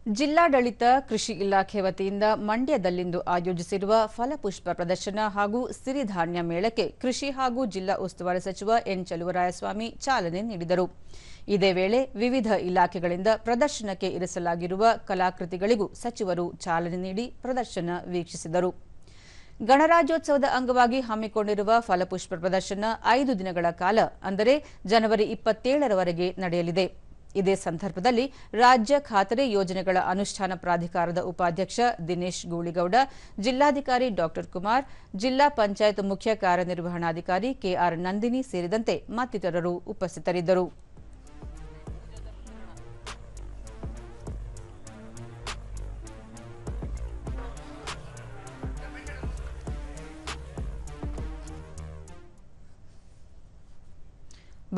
ಜಿಲ್ಲಾಡಳಿತ ಕೃಷಿ ಇಲಾಖೆ ವತಿಯಿಂದ ಮಂಡ್ಯದಲ್ಲಿಂದು ಆಯೋಜಿಸಿರುವ ಫಲಪುಷ್ಪ ಪ್ರದರ್ಶನ ಹಾಗೂ ಸಿರಿಧಾನ್ಯ ಮೇಳಕ್ಕೆ ಕೃಷಿ ಹಾಗೂ ಜಿಲ್ಲಾ ಉಸ್ತುವಾರಿ ಸಚಿವ ಎನ್ ಚಲುವರಾಯಸ್ವಾಮಿ ಚಾಲನೆ ನೀಡಿದರು. ಇದೇ ವೇಳೆ ವಿವಿಧ ಇಲಾಖೆಗಳಿಂದ ಪ್ರದರ್ಶನಕ್ಕೆ ಇರಿಸಲಾಗಿರುವ ಕಲಾಕೃತಿಗಳಿಗೂ ಸಚಿವರು ಚಾಲನೆ ನೀಡಿ ಪ್ರದರ್ಶನ ವೀಕ್ಷಿಸಿದರು. ಗಣರಾಜ್ಯೋತ್ಸವದ ಅಂಗವಾಗಿ ಹಮ್ಮಿಕೊಂಡಿರುವ ಫಲಪುಷ್ಪ ಪ್ರದರ್ಶನ 5 ದಿನಗಳ ಕಾಲ ಅಂದರೆ ಜನವರಿ 27ರವರೆಗೆ ನಡೆಯಲಿದೆ. ಇದೇ ಸಂದರ್ಭದಲ್ಲಿ ರಾಜ್ಯ ಖಾತರಿ ಯೋಜನೆಗಳ ಅನುಷ್ಠಾನ ಪ್ರಾಧಿಕಾರದ ಉಪಾಧ್ಯಕ್ಷ ದಿನೇಶ್ ಗೂಳಿಗೌಡ, ಜಿಲ್ಲಾಧಿಕಾರಿ ಡಾ ಕುಮಾರ್, ಜಿಲ್ಲಾ ಪಂಚಾಯತ್ ಮುಖ್ಯ ಕಾರ್ಯನಿರ್ವಹಣಾಧಿಕಾರಿ ಕೆಆರ್ ನಂದಿನಿ ಸೇರಿದಂತೆ ಮತ್ತಿತರರು ಉಪಸ್ಥಿತರಿದ್ದರು.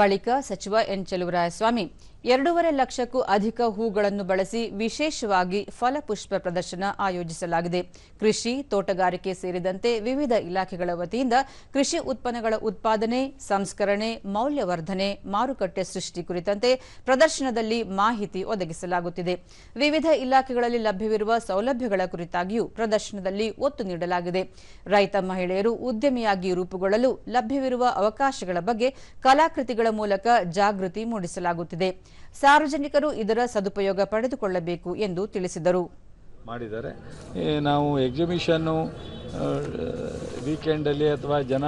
ಬಳಿಕ ಸಚಿವ ಎನ್ ಚಲುವರಾಯಸ್ವಾಮಿ 2.5 ಲಕ್ಷಕ್ಕೂ ಅಧಿಕ ಹೂಗಳನ್ನು ಬಳಸಿ ವಿಶೇಷವಾಗಿ ಫಲಪುಷ್ಪ ಪ್ರದರ್ಶನ ಆಯೋಜಿಸಲಾಗಿದೆ. ಕೃಷಿ, ತೋಟಗಾರಿಕೆ ಸೇರಿದಂತೆ ವಿವಿಧ ಇಲಾಖೆಗಳ ವತಿಯಿಂದ ಕೃಷಿ ಉತ್ಪನ್ನಗಳ ಉತ್ಪಾದನೆ, ಸಂಸ್ಕರಣೆ, ಮೌಲ್ಯವರ್ಧನೆ, ಮಾರುಕಟ್ಟೆ ಸೃಷ್ಟಿ ಕುರಿತಂತೆ ಪ್ರದರ್ಶನದಲ್ಲಿ ಮಾಹಿತಿ ಒದಗಿಸಲಾಗುತ್ತಿದೆ. ವಿವಿಧ ಇಲಾಖೆಗಳಲ್ಲಿ ಲಭ್ಯವಿರುವ ಸೌಲಭ್ಯಗಳ ಕುರಿತಾಗಿಯೂ ಪ್ರದರ್ಶನದಲ್ಲಿ ಒತ್ತು ನೀಡಲಾಗಿದೆ. ರೈತ ಮಹಿಳೆಯರು ಉದ್ಯಮಿಯಾಗಿ ರೂಪುಗೊಳ್ಳಲು ಲಭ್ಯವಿರುವ ಅವಕಾಶಗಳ ಬಗ್ಗೆ ಕಲಾಕೃತಿಗಳ ಮೂಲಕ ಜಾಗೃತಿ ಮೂಡಿಸಲಾಗುತ್ತಿದೆ. ಸಾರ್ವಜನಿಕರು ಇದರ ಸದುಪಯೋಗ ಪಡೆದುಕೊಳ್ಳಬೇಕು ಎಂದು ತಿಳಿಸಿದರು. ನಾವು ಎಕ್ಸಿಬಿಷನ್ ವೀಕೆಂಡಲ್ಲಿ ಅಥವಾ ಜನ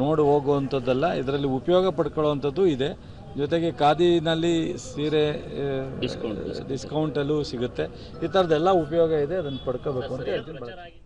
ನೋಡಿ ಹೋಗುವಂಥದ್ದಲ್ಲ, ಇದರಲ್ಲಿ ಉಪಯೋಗ ಪಡ್ಕೊಳ್ಳುವಂಥದ್ದು ಇದೆ. ಜೊತೆಗೆ ಖಾದಿನಲ್ಲಿ ಸೀರೆ ಡಿಸ್ಕೌಂಟಲ್ಲೂ ಸಿಗುತ್ತೆ. ಈ ಥರದ್ದೆಲ್ಲ ಉಪಯೋಗ ಇದೆ, ಅದನ್ನು ಪಡ್ಕೋಬೇಕು ಅಂತ ಹೇಳ್ತೀನಿ.